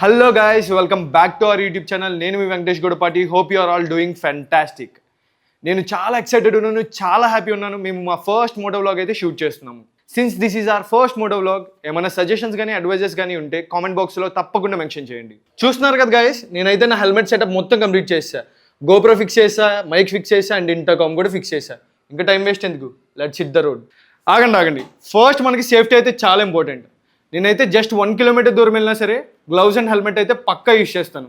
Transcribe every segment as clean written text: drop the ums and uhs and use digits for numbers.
Hello guys, welcome back to our YouTube channel. నేను మీ Venkatesh Godapati. Hope you are all doing fantastic. నేను చాలా excited ఉన్నాను, చాలా హ్యాపీ ఉన్నాను. మేము మా ఫస్ట్ మోటో వ్లాగ్ అయితే షూట్ చేస్తున్నాము. Since this is our first moto vlog, ఏమైనా సజెషన్స్ కానీ అడ్వైజెస్ కానీ ఉంటే కామెంట్ బాక్స్లో తప్పకుండా మెన్షన్ చేయండి. చూస్తున్నారు కదా గైస్, నేనైతే నా హెల్మెట్ సెటప్ మొత్తం కంప్లీట్ చేసా. గోప్రో ఫిక్స్ చేసా, మైక్ ఫిక్స్ చేసా అండ్ ఇంటర్కామ్ కూడా ఫిక్స్ చేసా. ఇంకా టైం వేస్ట్ ఎందుకు, లెట్స్ హిట్ ద రోడ్. ఆగండి. ఫస్ట్ మనకి సేఫ్టీ అయితే చాలా ఇంపార్టెంట్. నేనైతే జస్ట్ 1 కిలోమీటర్ దూరం వెళ్ళినా సరే గ్లౌజ్ అండ్ హెల్మెట్ అయితే పక్కా యూజ్ చేస్తాను.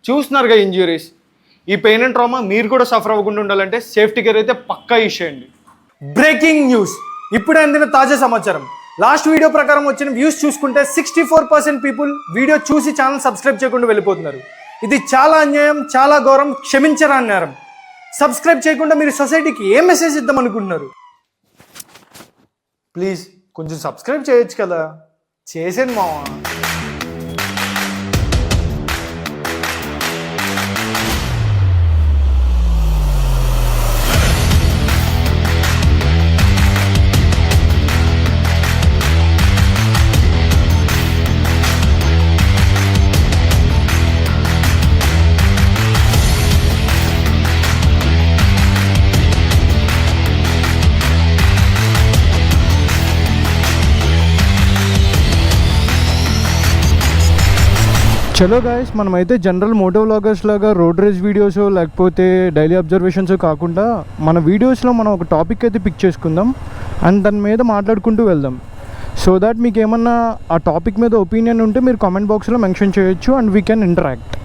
చూస్తున్నారుగా ఇంజ్యూరీస్, ఈ పెయిన్ అండ్ ట్రామా మీరు కూడా సఫర్ అవ్వకుండా ఉండాలంటే సేఫ్టీ కేర్ అయితే పక్కా యూజ్ చేయండి. బ్రేకింగ్ న్యూస్, ఇప్పుడే అందిన తాజా సమాచారం. లాస్ట్ వీడియో ప్రకారం వచ్చిన వ్యూస్ చూసుకుంటే 64% పీపుల్ వీడియో చూసి ఛానల్ సబ్స్క్రైబ్ చేయకుండా వెళ్ళిపోతున్నారు. ఇది చాలా అన్యాయం, చాలా ఘోరం, క్షమించరాని నేరం. సబ్స్క్రైబ్ చేయకుండా మీరు సొసైటీకి ఏ మెసేజ్ ఇద్దాం అనుకుంటున్నారు? ప్లీజ్ కొంచెం సబ్స్క్రైబ్ చేయొచ్చు కదా, చేసేది మావా. చలో గాయస్, మనమైతే జనరల్ మోటో వ్లాగర్స్ లాగా రోడ్ రేస్ వీడియోస్ లేకపోతే డైలీ అబ్జర్వేషన్స్ కాకుండా మన వీడియోస్లో మనం ఒక టాపిక్ అయితే పిక్ చేసుకుందాం అండ్ దాని మీద మాట్లాడుకుంటూ వెళ్దాం. సో దాట్ మీకు ఏమన్నా ఆ టాపిక్ మీద ఒపీనియన్ ఉంటే మీరు కామెంట్ బాక్స్లో మెన్షన్ చేయొచ్చు అండ్ వీ కెన్ ఇంటరాక్ట్.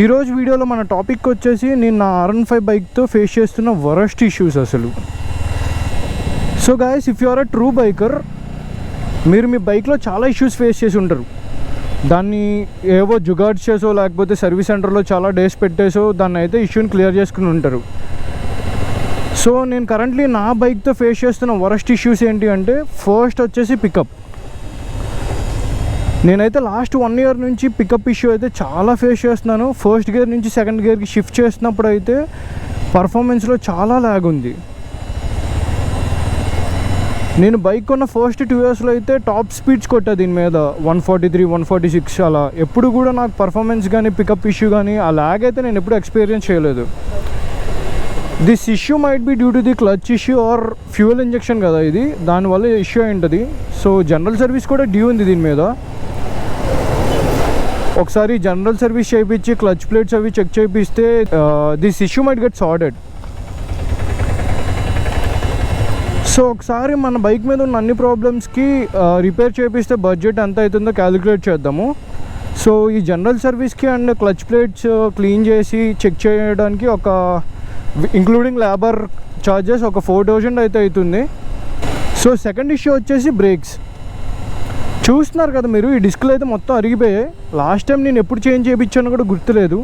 ఈరోజు వీడియోలో మన టాపిక్ వచ్చేసి నేను నా R15 బైక్తో ఫేస్ చేస్తున్న వరస్ట్ ఇష్యూస్ అసలు. So guys, if you are a true biker, మీరు మీ బైక్లో చాలా ఇష్యూస్ ఫేస్ చేసి ఉంటారు. దాన్ని ఏవో జుగాడ్స్ చేసో లేకపోతే సర్వీస్ సెంటర్లో చాలా డేస్ పెట్టేసో దాన్ని అయితే ఇష్యూని క్లియర్ చేసుకుని ఉంటారు. సో నేను కరెంట్లీ నా బైక్తో ఫేస్ చేస్తున్న వరస్ట్ ఇష్యూస్ ఏంటి అంటే, ఫస్ట్ వచ్చేసి పికప్. నేనైతే లాస్ట్ 1 year నుంచి పికప్ ఇష్యూ అయితే చాలా ఫేస్ చేస్తున్నాను. ఫస్ట్ గేర్ నుంచి సెకండ్ గేర్కి షిఫ్ట్ చేసినప్పుడు అయితే పర్ఫార్మెన్స్లో చాలా ల్యాగ్ ఉంది. నేను బైక్ కొన్న ఫస్ట్ 2 yearsలో అయితే టాప్ స్పీడ్స్ కొట్టా దీని మీద 143, 146 అలా. ఎప్పుడు కూడా నాకు పర్ఫార్మెన్స్ కానీ పికప్ ఇష్యూ కానీ ఆ ల్యాగ్ అయితే నేను ఎప్పుడు ఎక్స్పీరియన్స్ చేయలేదు. This issue might be due to the clutch issue or fuel injection కదా ఇది, దానివల్ల ఇష్యూ అయి ఉంటుంది. సో జనరల్ సర్వీస్ కూడా డ్యూ ఉంది దీని మీద. ఒకసారి జనరల్ సర్వీస్ చేయించి క్లచ్ ప్లేట్స్ అవి చెక్ చేయిస్తే this issue might get sorted. So ఒకసారి మన బైక్ మీద ఉన్న అన్ని ప్రాబ్లమ్స్కి రిపేర్ చేపిస్తే బడ్జెట్ ఎంత అవుతుందో క్యాలిక్యులేట్ చేద్దాము. సో ఈ జనరల్ సర్వీస్కి అండ్ క్లచ్ ప్లేట్స్ క్లీన్ చేసి చెక్ చేయడానికి ఒక ఇంక్లూడింగ్ లేబర్ ఛార్జెస్ ఒక 4,000 అయితే అవుతుంది. సో సెకండ్ ఇష్యూ వచ్చేసి బ్రేక్స్. చూస్తున్నారు కదా మీరు, ఈ డిస్క్లు అయితే మొత్తం అరిగిపోయాయి. లాస్ట్ టైం నేను ఎప్పుడు చేంజ్ చేయించానో కూడా గుర్తులేదు.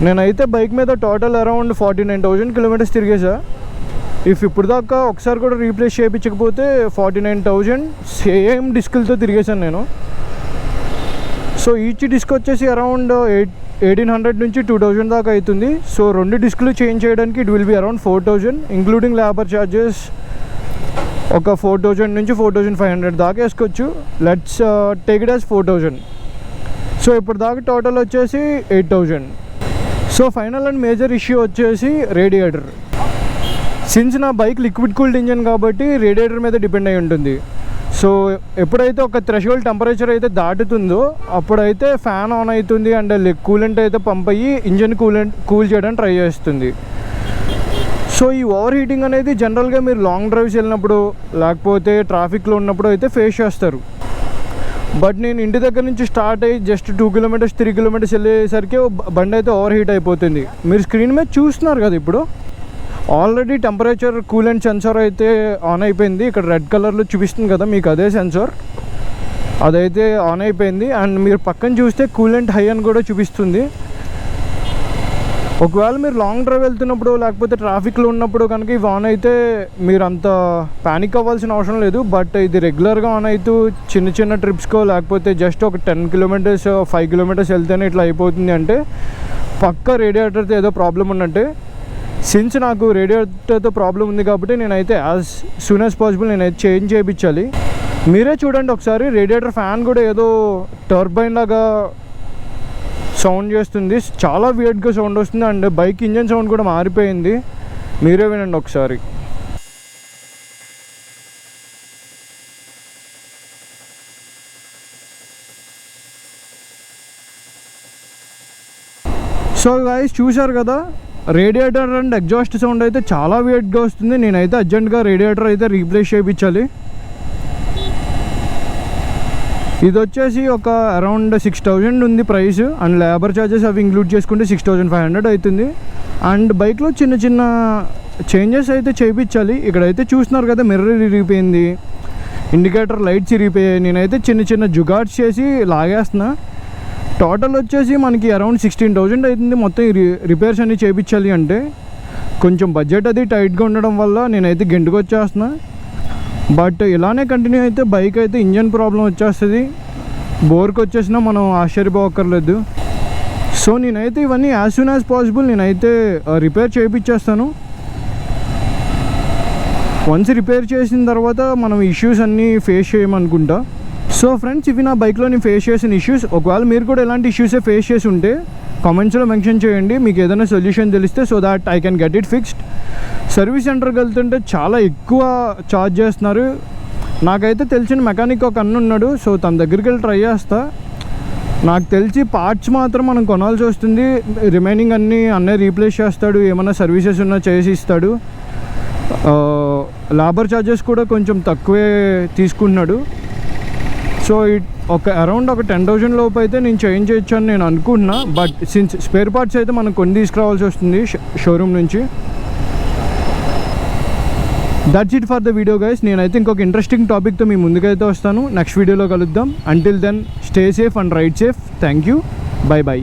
నేనైతే బైక్ మీద టోటల్ అరౌండ్ 49,000 కిలోమీటర్స్ తిరిగేసా. ఇఫ్ ఇప్పుడు దాకా ఒకసారి కూడా రీప్లేస్ చేయించకపోతే 49,000 సేమ్ డిస్కులతో తిరిగేసాను నేను. సో ఈచ్ డిస్క్ వచ్చేసి అరౌండ్ 1,800 నుంచి 2,000 దాకా అవుతుంది. సో 2 డిస్కులు చేంజ్ చేయడానికి it will be around 4,000 including labour charges ఒక 4,000 నుంచి 4,500 దాకా వేసుకోవచ్చు. Let's take it as 4,000. So ఇప్పుడు దాకా టోటల్ వచ్చేసి 8,000. So final and major issue వచ్చేసి రేడియేటర్. సిన్స్ నా బైక్ లిక్విడ్ కూల్డ్ ఇంజన్ కాబట్టి రేడియేటర్ మీద డిపెండ్ అయి ఉంటుంది. సో ఎప్పుడైతే ఒక థ్రెషోల్డ్ టెంపరేచర్ అయితే దాటుతుందో అప్పుడైతే ఫ్యాన్ ఆన్ అవుతుంది అండ్ కూలెంట్ అయితే పంప్ అయ్యి ఇంజన్ కూల్ చేయడానికి ట్రై చేస్తుంది. సో ఈ ఓవర్ హీటింగ్ అనేది జనరల్గా మీరు లాంగ్ డ్రైవ్స్ వెళ్ళినప్పుడు లేకపోతే ట్రాఫిక్లో ఉన్నప్పుడు అయితే ఫేస్ చేస్తారు. బట్ నేను ఇంటి దగ్గర నుంచి స్టార్ట్ అయ్యి జస్ట్ 2 kilometers 3 kilometers వెళ్ళేసరికి బండి అయితే ఓవర్ హీట్ అయిపోతుంది. మీరు స్క్రీన్ మీద చూస్తున్నారు కదా, ఇప్పుడు ఆల్రెడీ టెంపరేచర్ కూలెంట్ సెన్సార్ అయితే ఆన్ అయిపోయింది. ఇక్కడ రెడ్ కలర్లో చూపిస్తుంది కదా మీకు, అదే సెన్సార్, అదైతే ఆన్ అయిపోయింది. అండ్ మీరు పక్కన చూస్తే కూలెంట్ హై అని కూడా చూపిస్తుంది. ఒకవేళ మీరు లాంగ్ డ్రైవ్ వెళ్తున్నప్పుడు లేకపోతే ట్రాఫిక్లో ఉన్నప్పుడు కనుక ఇవి ఆన్ అయితే మీరు అంత ప్యానిక్ అవ్వాల్సిన అవసరం లేదు. బట్ ఇది రెగ్యులర్గా ఆన్ అవుతూ చిన్న చిన్న ట్రిప్స్కో లేకపోతే జస్ట్ ఒక 10 kilometers 5 kilometers వెళ్తేనే ఇట్లా అయిపోతుంది అంటే పక్క రేడియేటర్తో ఏదో ప్రాబ్లం ఉన్నట్టే. సిన్స్ నాకు రేడియేటర్తో ప్రాబ్లం ఉంది కాబట్టి నేనైతే యాజ్ సూన్ యాజ్ పాసిబుల్ నేనైతే చేంజ్ చేయించాలి. మీరే చూడండి ఒకసారి, రేడియేటర్ ఫ్యాన్ కూడా ఏదో టర్బైన్ లాగా సౌండ్ చేస్తుంది, చాలా వియర్డ్గా సౌండ్ వస్తుంది. అండ్ బైక్ ఇంజన్ సౌండ్ కూడా మారిపోయింది, మీరే వినండి ఒకసారి. సో గైస్ చూశారు కదా, రేడియేటర్ అండ్ ఎగ్జాస్ట్ సౌండ్ అయితే చాలా వియర్డ్గా వస్తుంది. నేనైతే అర్జెంట్గా రేడియేటర్ అయితే రీప్లేస్ చేయించాలి. ఇది వచ్చేసి ఒక అరౌండ్ 6,000 ఉంది ప్రైస్, అండ్ లేబర్ ఛార్జెస్ అవి ఇంక్లూడ్ చేసుకుంటే 6,500 అవుతుంది. అండ్ బైక్లో చిన్న చిన్న చేంజెస్ అయితే చేయించాలి. ఇక్కడైతే చూస్తున్నారు కదా, మిర్రర్ ఇరిగిపోయింది, ఇండికేటర్ లైట్స్ ఇరిగిపోయాయి. నేనైతే చిన్న చిన్న జుగాడ్స్ చేసి లాగేస్తున్నా. టోటల్ వచ్చేసి మనకి అరౌండ్ 16,000 అవుతుంది మొత్తం రిపేర్స్ అన్నీ చేయించాలి అంటే. కొంచెం బడ్జెట్ అది టైట్గా ఉండడం వల్ల నేనైతే గెంటుకు వచ్చేస్తున్నా. బట్ ఇలానే కంటిన్యూ అయితే బైక్ అయితే ఇంజన్ ప్రాబ్లం వచ్చేస్తుంది, బోర్కి వచ్చేసినా మనం ఆశ్చర్యపోక్కర్లేదు. సో నేనైతే ఇవన్నీ యాజ్ సూన్ యాజ్ పాసిబుల్ నేనైతే రిపేర్ చేయించేస్తాను. వన్స్ రిపేర్ చేసిన తర్వాత మనం ఇష్యూస్ అన్నీ ఫేస్ చేయమనుకుంటా. సో ఫ్రెండ్స్, ఇవి నా బైక్లో నేను ఫేస్ చేసిన ఇష్యూస్. ఒకవేళ మీరు కూడా ఎలాంటి ఇష్యూసే ఫేస్ చేసి ఉంటే కామెంట్స్లో మెన్షన్ చేయండి, మీకు ఏదైనా సొల్యూషన్ తెలిస్తే, so that I can get it fixed. Service సెంటర్కి వెళ్తుంటే చాలా ఎక్కువ ఛార్జ్ చేస్తున్నారు. నాకైతే తెలిసిన మెకానిక్ ఒక అన్న ఉన్నాడు, సో తన దగ్గరికి వెళ్ళి ట్రై చేస్తా. నాకు తెలిసి పార్ట్స్ మాత్రం మనం కొనాల్సి వస్తుంది, రిమైనింగ్ అన్నీ అన్నే రీప్లేస్ చేస్తాడు, ఏమైనా సర్వీసెస్ ఉన్నా చేసి ఇస్తాడు. లేబర్ ఛార్జెస్ కూడా కొంచెం తక్కువే తీసుకుంటున్నాడు. సో ఒక అరౌండ్ ఒక 10,000 లోపు అయితే నేను చేంజ్ చేయొచ్చు అని నేను అనుకుంటున్నా. బట్ సిన్స్ స్పేర్ పార్ట్స్ అయితే మనం కొన్ని తీసుకురావాల్సి వస్తుంది షోరూమ్ నుంచి. That's it for the video guys. నేనైతే ఇంకొక ఇంట్రెస్టింగ్ టాపిక్తో మీ ముందుకైతే వస్తాను. నెక్స్ట్ వీడియోలో కలుద్దాం. Until then stay safe and ride safe. Thank you. Bye by.